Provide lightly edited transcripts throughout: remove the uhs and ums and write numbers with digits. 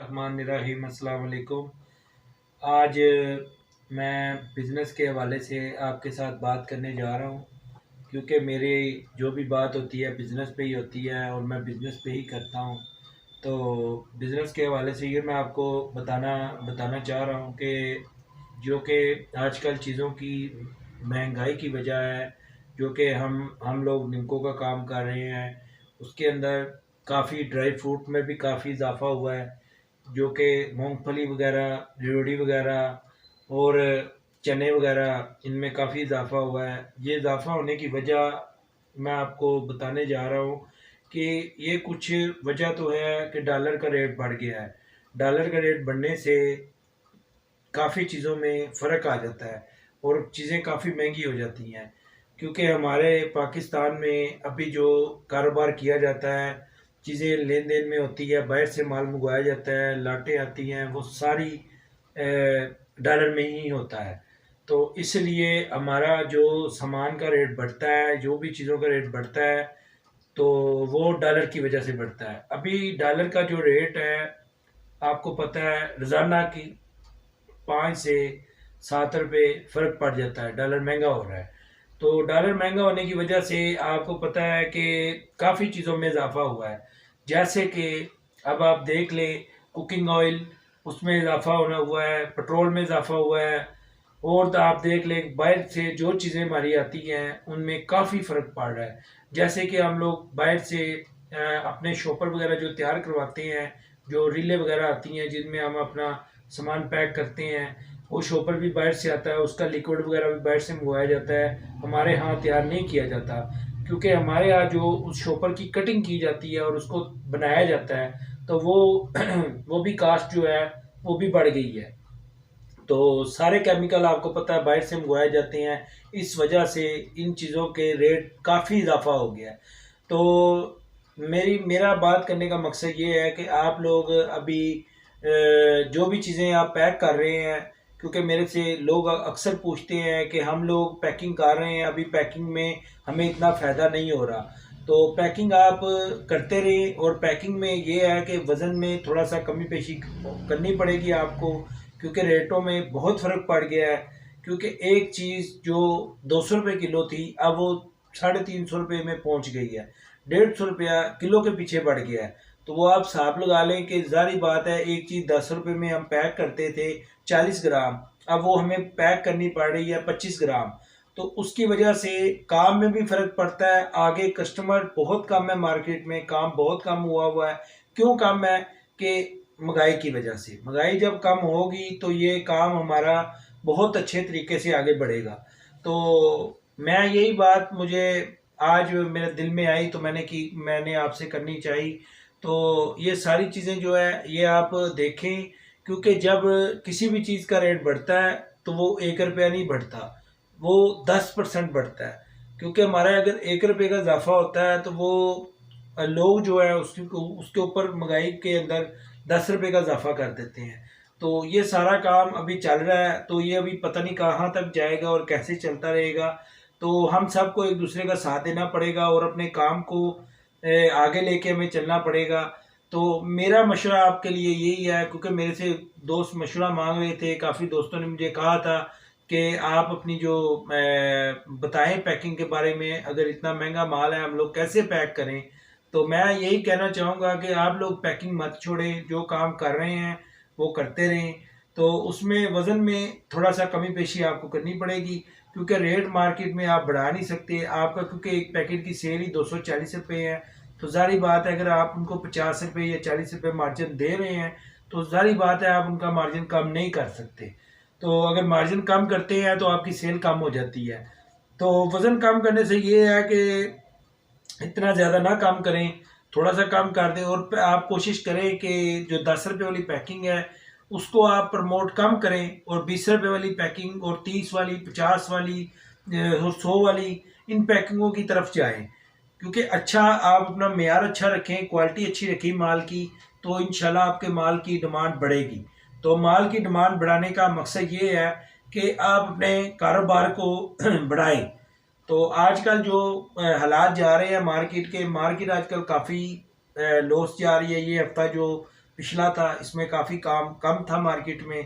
बिस्मिल्लाहिर्रहमानिर्रहीम। अस्सलाम वालेकुम। आज मैं बिज़नेस के हवाले से आपके साथ बात करने जा रहा हूँ, क्योंकि मेरी जो भी बात होती है बिज़नेस पे ही होती है और मैं बिज़नेस पे ही करता हूँ। तो बिज़नेस के हवाले से ये मैं आपको बताना बताना चाह रहा हूँ कि जो कि आजकल चीज़ों की महंगाई की वजह है, जो कि हम लोग निमको का काम कर रहे हैं, उसके अंदर काफ़ी ड्राई फ्रूट में भी काफ़ी इजाफ़ा हुआ है, जो कि मूँगफली वगैरह, रेवड़ी वगैरह और चने वगैरह, इनमें काफ़ी इजाफ़ा हुआ है। ये इजाफ़ा होने की वजह मैं आपको बताने जा रहा हूँ कि ये कुछ वजह तो है कि डॉलर का रेट बढ़ गया है। डॉलर का रेट बढ़ने से काफ़ी चीज़ों में फ़र्क आ जाता है और चीज़ें काफ़ी महंगी हो जाती हैं, क्योंकि हमारे पाकिस्तान में अभी जो कारोबार किया जाता है, चीज़ें लेन देन में होती है, बाहर से माल मंगवाया जाता है, लाटें आती हैं, वो सारी डॉलर में ही होता है। तो इसलिए हमारा जो सामान का रेट बढ़ता है, जो भी चीज़ों का रेट बढ़ता है, तो वो डॉलर की वजह से बढ़ता है। अभी डॉलर का जो रेट है, आपको पता है, रोज़ाना की 5 से 7 रुपए फ़र्क पड़ जाता है, डॉलर महँगा हो रहा है। तो डॉलर महँगा होने की वजह से आपको पता है कि काफ़ी चीज़ों में इज़ाफ़ा हुआ है। जैसे कि अब आप देख लें, कुकिंग ऑयल, उसमें इज़ाफ़ा होना हुआ है, पेट्रोल में इज़ाफ़ा हुआ है, और तो आप देख लें बाहर से जो चीज़ें हमारी आती हैं, उनमें काफ़ी फ़र्क पड़ रहा है। जैसे कि हम लोग बाहर से अपने शॉपर वग़ैरह जो तैयार करवाते हैं, जो रीलें वग़ैरह आती हैं जिनमें हम अपना सामान पैक करते हैं, वो शॉपर भी बाहर से आता है, उसका लिक्विड वग़ैरह भी बाहर से मंगवाया जाता है, हमारे यहाँ तैयार नहीं किया जाता। क्योंकि हमारे यहाँ जो उस शॉपर की कटिंग की जाती है और उसको बनाया जाता है, तो वो वो भी कास्ट जो है, वो भी बढ़ गई है। तो सारे केमिकल आपको पता है बाहर से मंगवाए जाते हैं, इस वजह से इन चीज़ों के रेट काफ़ी इजाफा हो गया है। तो मेरा बात करने का मकसद ये है कि आप लोग अभी जो भी चीज़ें आप पैक कर रहे हैं, क्योंकि मेरे से लोग अक्सर पूछते हैं कि हम लोग पैकिंग कर रहे हैं, अभी पैकिंग में हमें इतना फ़ायदा नहीं हो रहा। तो पैकिंग आप करते रहें, और पैकिंग में ये है कि वज़न में थोड़ा सा कमी पेशी करनी पड़ेगी आपको, क्योंकि रेटों में बहुत फ़र्क पड़ गया है। क्योंकि एक चीज़ जो 200 रुपये किलो थी, अब वो 350 रुपये में पहुंच गई है, 150 रुपया किलो के पीछे बढ़ गया है। तो वो आप हिसाब लगा लें कि ज़ाहिर बात है, एक चीज़ 10 रुपये में हम पैक करते थे 40 ग्राम, अब वो हमें पैक करनी पड़ रही है 25 ग्राम। तो उसकी वजह से काम में भी फ़र्क पड़ता है, आगे कस्टमर बहुत कम है, मार्केट में काम बहुत कम हुआ है। क्यों कम है? कि महंगाई की वजह से। महंगाई जब कम होगी तो ये काम हमारा बहुत अच्छे तरीके से आगे बढ़ेगा। तो मैं यही बात मुझे आज मेरे दिल में आई, तो मैंने आपसे करनी चाहिए। तो ये सारी चीज़ें जो है ये आप देखें, क्योंकि जब किसी भी चीज़ का रेट बढ़ता है तो वो 1 रुपया नहीं बढ़ता, वो 10% बढ़ता है। क्योंकि हमारा अगर 1 रुपये का इज़ाफ़ा होता है, तो वो लोग जो है उसके ऊपर महंगाई के अंदर 10 रुपये का इज़ाफ़ा कर देते हैं। तो ये सारा काम अभी चल रहा है, तो ये अभी पता नहीं कहाँ तक जाएगा और कैसे चलता रहेगा। तो हम सबको एक दूसरे का साथ देना पड़ेगा और अपने काम को आगे लेके हमें चलना पड़ेगा। तो मेरा मशवरा आपके लिए यही है, क्योंकि मेरे से दोस्त मशवरा मांग रहे थे, काफ़ी दोस्तों ने मुझे कहा था कि आप अपनी जो बताएं पैकिंग के बारे में, अगर इतना महंगा माल है हम लोग कैसे पैक करें। तो मैं यही कहना चाहूँगा कि आप लोग पैकिंग मत छोड़ें, जो काम कर रहे हैं वो करते रहें। तो उसमें वज़न में थोड़ा सा कमी पेशी आपको करनी पड़ेगी, क्योंकि रेट मार्केट में आप बढ़ा नहीं सकते आपका, क्योंकि एक पैकेट की सेल ही 240 रुपये है। तो ज़ाहिर बात है, अगर आप उनको 50 रुपये या 40 रुपये मार्जिन दे रहे हैं, तो ज़ाहिर बात है आप उनका मार्जिन कम नहीं कर सकते। तो अगर मार्जिन कम करते हैं तो आपकी सेल कम हो जाती है। तो वज़न कम करने से ये है कि इतना ज़्यादा ना कम करें, थोड़ा सा कम कर दें, और आप कोशिश करें कि जो 10 रुपये वाली पैकिंग है उसको आप प्रमोट कम करें, और 20 रुपये वाली पैकिंग और 30 वाली, 50 वाली और 100 वाली, इन पैकिंगों की तरफ जाएं। क्योंकि अच्छा आप अपना मेयार अच्छा रखें, क्वालिटी अच्छी रखें माल की, तो इंशाल्लाह आपके माल की डिमांड बढ़ेगी। तो माल की डिमांड बढ़ाने का मकसद ये है कि आप अपने कारोबार को बढ़ाएं। तो आजकल जो हालात जा रहे हैं मार्केट के, मार्केट आजकल काफ़ी लॉस जा रही है। ये हफ्ता जो पिछला था, इसमें काफ़ी काम कम था मार्केट में।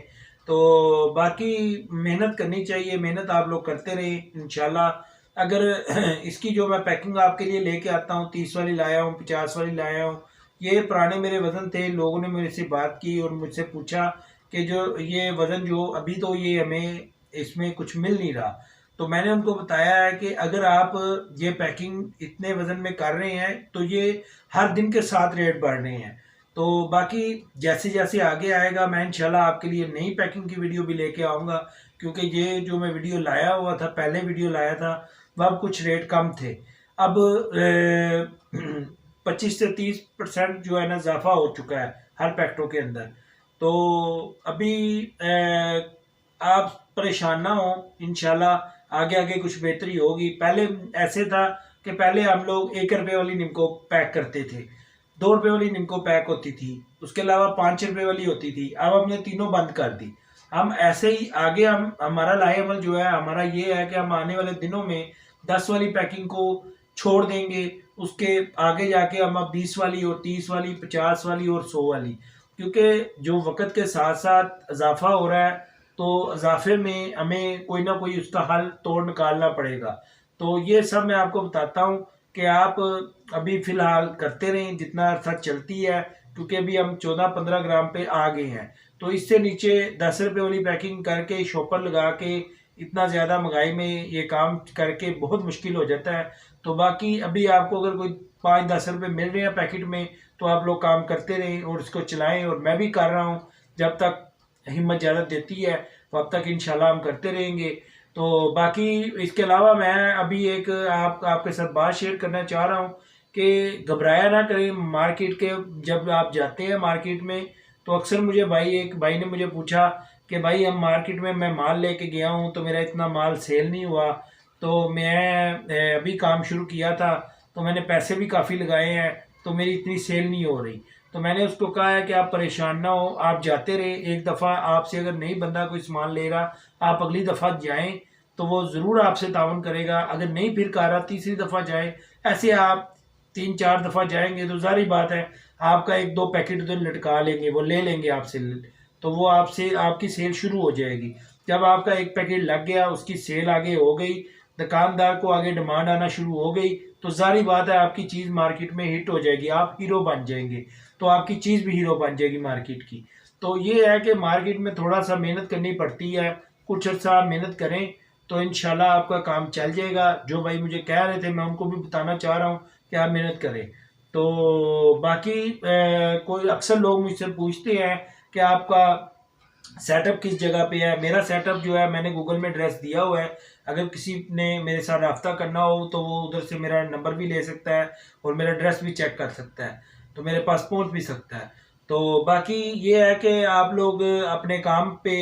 तो बाकी मेहनत करनी चाहिए, मेहनत आप लोग करते रहें इंशाल्लाह। अगर इसकी जो मैं पैकिंग आपके लिए लेके आता हूँ, 30 वाली लाया हूँ, 50 वाली लाया हूँ, ये पुराने मेरे वज़न थे। लोगों ने मेरे से बात की और मुझसे पूछा कि जो ये वज़न जो अभी तो ये हमें इसमें कुछ मिल नहीं रहा। तो मैंने उनको बताया है कि अगर आप ये पैकिंग इतने वज़न में कर रहे हैं तो ये हर दिन के साथ रेट बढ़ रहे हैं। तो बाकी जैसे जैसे आगे आएगा मैं इंशाल्लाह आपके लिए नई पैकिंग की वीडियो भी लेके आऊँगा, क्योंकि ये जो मैं वीडियो लाया हुआ था, पहले वीडियो लाया था, वह कुछ रेट कम थे। अब 25 से 30% जो है ना इजाफा हो चुका है हर पैकेटों के अंदर। तो अभी आप परेशान ना हो, इंशाल्लाह आगे आगे कुछ बेहतरी होगी। पहले ऐसे था कि पहले हम लोग 1 रुपये वाली निम्को पैक करते थे, 2 रुपये वाली निम्को पैक होती थी, उसके अलावा 5 रुपये वाली होती थी। अब हमने तीनों बंद कर दी। हम ऐसे ही आगे हम हमारा लाहेअमल जो है हमारा ये है कि हम आने वाले दिनों में 10 वाली पैकिंग को छोड़ देंगे। उसके आगे जाके हम अब 20 वाली और 30 वाली, 50 वाली और 100 वाली, क्योंकि जो वक़्त के साथ साथ इजाफा हो रहा है, तो इजाफे में हमें कोई ना कोई उसका हल तोड़ निकालना पड़ेगा। तो ये सब मैं आपको बताता हूँ कि आप अभी फ़िलहाल करते रहें जितना अरसा चलती है, क्योंकि अभी हम 14-15 ग्राम पे आ गए हैं। तो इससे नीचे 10 रुपये वाली पैकिंग करके शॉपर लगा के इतना ज़्यादा महंगाई में ये काम करके बहुत मुश्किल हो जाता है। तो बाकी अभी आपको अगर कोई 5-10 रुपये मिल रहे हैं पैकेट में, तो आप लोग काम करते रहें और इसको चलाएं, और मैं भी कर रहा हूँ। जब तक हिम्मत ज़्यादा देती है तब तक इंशाल्लाह हम करते रहेंगे। तो बाकी इसके अलावा मैं अभी एक आपके साथ बात शेयर करना चाह रहा हूँ कि घबराया ना करें मार्केट के। जब आप जाते हैं मार्केट में, तो अक्सर मुझे एक भाई ने मुझे पूछा कि भाई हम मार्केट में मैं माल लेके गया हूँ तो मेरा इतना माल सेल नहीं हुआ। तो मैं अभी काम शुरू किया था, तो मैंने पैसे भी काफ़ी लगाए हैं, तो मेरी इतनी सेल नहीं हो रही। तो मैंने उसको कहा है कि आप परेशान ना हो, आप जाते रहे। एक दफ़ा आपसे अगर नहीं बंदा कोई सामान ले रहा, आप अगली दफ़ा जाएं तो वो ज़रूर आपसे ताउन करेगा। अगर नहीं फिर कह रहा, तीसरी दफ़ा जाए। ऐसे आप 3-4 दफ़ा जाएंगे तो ज़ाहिर बात है आपका 1-2 पैकेट उधर लटका लेंगे, वो ले लेंगे आपसे। तो वो आपसे आपकी सेल शुरू हो जाएगी। जब आपका एक पैकेट लग गया, उसकी सेल आगे हो गई, दुकानदार को आगे डिमांड आना शुरू हो गई, तो ज़ाहिर बात है आपकी चीज़ मार्केट में हिट हो जाएगी, आप हीरो बन जाएंगे। तो आपकी चीज़ भी हीरो बन जाएगी मार्केट की। तो ये है कि मार्केट में थोड़ा सा मेहनत करनी पड़ती है। कुछ अर्सा आप मेहनत करें तो इंशाल्लाह आपका काम चल जाएगा। जो भाई मुझे कह रहे थे, मैं उनको भी बताना चाह रहा हूँ कि आप मेहनत करें। तो बाकी कोई अक्सर लोग मुझसे पूछते हैं कि आपका सेटअप किस जगह पे है। मेरा सेटअप जो है मैंने गूगल में एड्रेस दिया हुआ है। अगर किसी ने मेरे साथ रब्ता करना हो तो वो उधर से मेरा नंबर भी ले सकता है और मेरा एड्रेस भी चेक कर सकता है, तो मेरे पास पहुंच भी सकता है। तो बाकी ये है कि आप लोग अपने काम पे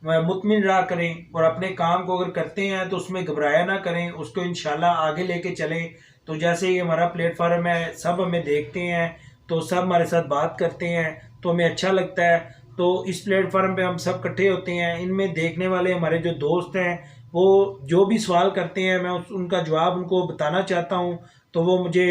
मुतमिन रहा करें, और अपने काम को अगर करते हैं तो उसमें घबराया ना करें, उसको इंशाल्लाह आगे लेके चलें। तो जैसे ही हमारा प्लेटफार्म है, सब हमें देखते हैं, तो सब हमारे साथ बात करते हैं, तो हमें अच्छा लगता है। तो इस प्लेटफार्म पे हम सब इकट्ठे होते हैं। इनमें देखने वाले हमारे जो दोस्त हैं, वो जो भी सवाल करते हैं मैं उनका जवाब उनको बताना चाहता हूँ। तो वो मुझे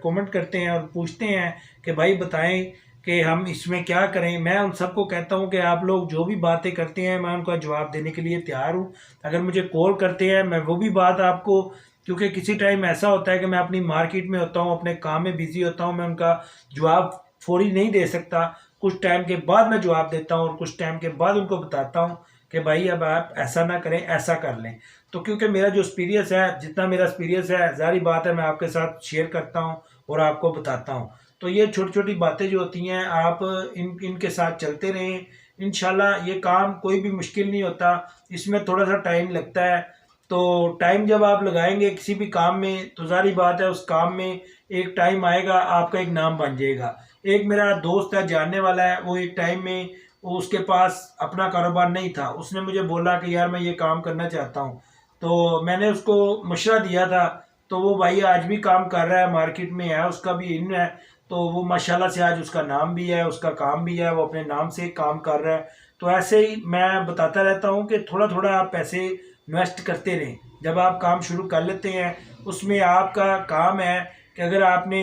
कमेंट करते हैं और पूछते हैं कि भाई बताएं कि हम इसमें क्या करें। मैं उन सबको कहता हूं कि आप लोग जो भी बातें करते हैं मैं उनका जवाब देने के लिए तैयार हूं। अगर मुझे कॉल करते हैं, मैं वो भी बात आपको, क्योंकि किसी टाइम ऐसा होता है कि मैं अपनी मार्केट में होता हूं, अपने काम में बिजी होता हूं, मैं उनका जवाब फौरी नहीं दे सकता। कुछ टाइम के बाद मैं जवाब देता हूँ और कुछ टाइम के बाद उनको बताता हूँ कि भाई अब आप ऐसा ना करें, ऐसा कर लें। तो क्योंकि मेरा जो एक्सपीरियंस है, जितना मेरा एक्सपीरियंस है, ज़ाहिर बात है मैं आपके साथ शेयर करता हूँ और आपको बताता हूँ। तो ये छोटी छोटी बातें जो होती हैं, आप इनके साथ चलते रहें। इंशाल्लाह ये काम कोई भी मुश्किल नहीं होता, इसमें थोड़ा सा टाइम लगता है। तो टाइम जब आप लगाएंगे किसी भी काम में, तो ज़ाहिर बात है उस काम में एक टाइम आएगा आपका एक नाम बन जाएगा। एक मेरा दोस्त है, जानने वाला है, वो एक टाइम में वो उसके पास अपना कारोबार नहीं था, उसने मुझे बोला कि यार मैं ये काम करना चाहता हूँ। तो मैंने उसको मशवरा दिया था, तो वो भाई आज भी काम कर रहा है, मार्केट में है, उसका भी इन है। तो वो माशाल्लाह से आज उसका नाम भी है, उसका काम भी है, वो अपने नाम से काम कर रहा है। तो ऐसे ही मैं बताता रहता हूँ कि थोड़ा थोड़ा आप पैसे इन्वेस्ट करते रहें। जब आप काम शुरू कर लेते हैं, उसमें आपका काम है कि अगर आपने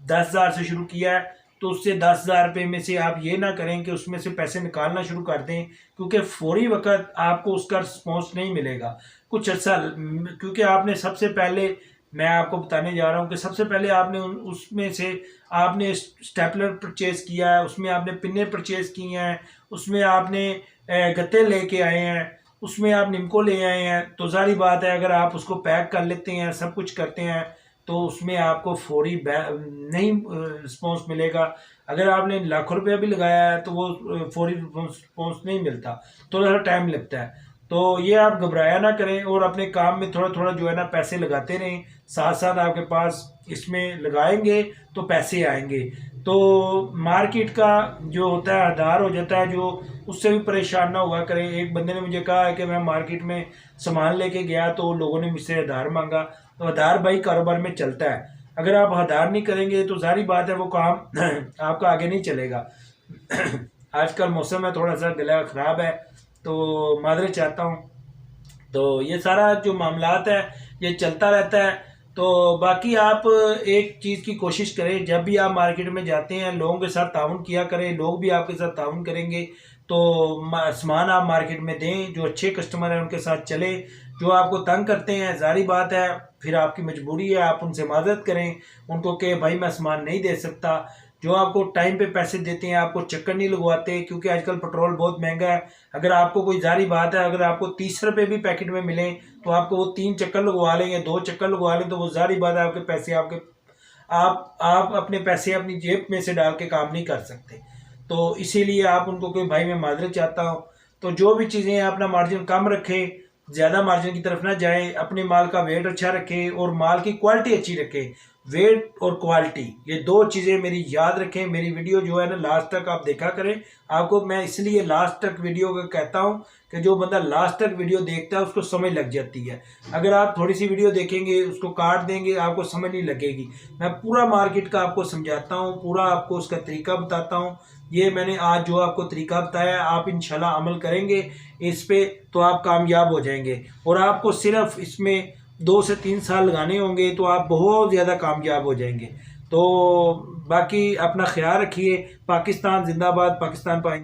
10,000 से शुरू किया है तो उससे 10,000 रुपये में से आप ये ना करें कि उसमें से पैसे निकालना शुरू कर दें, क्योंकि फ़ौरी वक़्त आपको उसका रिस्पॉन्स नहीं मिलेगा। कुछ अर्सा, क्योंकि आपने सबसे पहले, मैं आपको बताने जा रहा हूँ कि सबसे पहले आपने उसमें से आपने स्टेपलर परचेज़ किया है, उसमें आपने पिन्ने परचेज़ किए हैं, उसमें आपने गत्ते लेके आए हैं, उसमें आप निम्को ले आए हैं। तो ज़ाहिर बात है, अगर आप उसको पैक कर लेते हैं, सब कुछ करते हैं, तो उसमें आपको फ़ौरी नहीं रिस्पॉन्स मिलेगा। अगर आपने लाखों रुपया भी लगाया है तो वो फ़ौरी रिस्पॉन्स नहीं मिलता, थोड़ा सा टाइम लगता है। तो ये आप घबराया ना करें और अपने काम में थोड़ा थोड़ा जो है ना पैसे लगाते रहें, साथ साथ आपके पास इसमें लगाएंगे तो पैसे आएंगे। तो मार्केट का जो होता है आधार हो जाता है जो, उससे भी परेशान ना हुआ करें। एक बंदे ने मुझे कहा है कि मैं मार्केट में सामान लेके गया तो लोगों ने मुझसे आधार मांगा। तो आधार भाई कारोबार में चलता है, अगर आप आधार नहीं करेंगे तो जारी बात है वो काम आपका आगे नहीं चलेगा। आजकल मौसम है, थोड़ा सा गला ख़राब है, तो माजरत चाहता हूँ। तो ये सारा जो मामलात है ये चलता रहता है। तो बाकी आप एक चीज़ की कोशिश करें, जब भी आप मार्केट में जाते हैं लोगों के साथ ताउन किया करें, लोग भी आपके साथ ताउन करेंगे। तो सामान आप मार्केट में दें, जो अच्छे कस्टमर हैं उनके साथ चले, जो आपको तंग करते हैं ज़ाहिर बात है फिर आपकी मजबूरी है, आप उनसे माजरत करें उनको कि भाई मैं सामान नहीं दे सकता। जो आपको टाइम पे पैसे देते हैं आपको चक्कर नहीं लगवाते, क्योंकि आजकल पेट्रोल बहुत महंगा है। अगर आपको कोई ज़ाहिर बात है, अगर आपको 30 रुपये भी पैकेट में मिलें तो आपको वो 3 चक्कर लगवा लेंगे, 2 चक्कर लगवा लें, तो वो ज़ाहिर बात है आपके पैसे आपके आप अपने पैसे अपनी जेब में से डाल के काम नहीं कर सकते। तो इसीलिए आप उनको कोई भाई मैं माजरत चाहता हूँ। तो जो भी चीज़ें हैं अपना मार्जिन कम रखें, ज़्यादा मार्जिन की तरफ ना जाएं, अपने माल का वेट अच्छा रखें और माल की क्वालिटी अच्छी रखें। वेट और क्वालिटी ये दो चीज़ें मेरी याद रखें। मेरी वीडियो जो है ना लास्ट तक आप देखा करें। आपको मैं इसलिए लास्ट तक वीडियो का कहता हूँ कि जो बंदा लास्ट तक वीडियो देखता है उसको समझ लग जाती है। अगर आप थोड़ी सी वीडियो देखेंगे उसको काट देंगे आपको समझ नहीं लगेगी। मैं पूरा मार्केट का आपको समझाता हूँ, पूरा आपको उसका तरीका बताता हूँ। ये मैंने आज जो आपको तरीका बताया आप इंशाल्लाह अमल करेंगे इस पे तो आप कामयाब हो जाएंगे। और आपको सिर्फ इसमें 2 से 3 साल लगाने होंगे तो आप बहुत ज़्यादा कामयाब हो जाएंगे। तो बाकी अपना ख्याल रखिए। पाकिस्तान जिंदाबाद, पाकिस्तान पाएंगे।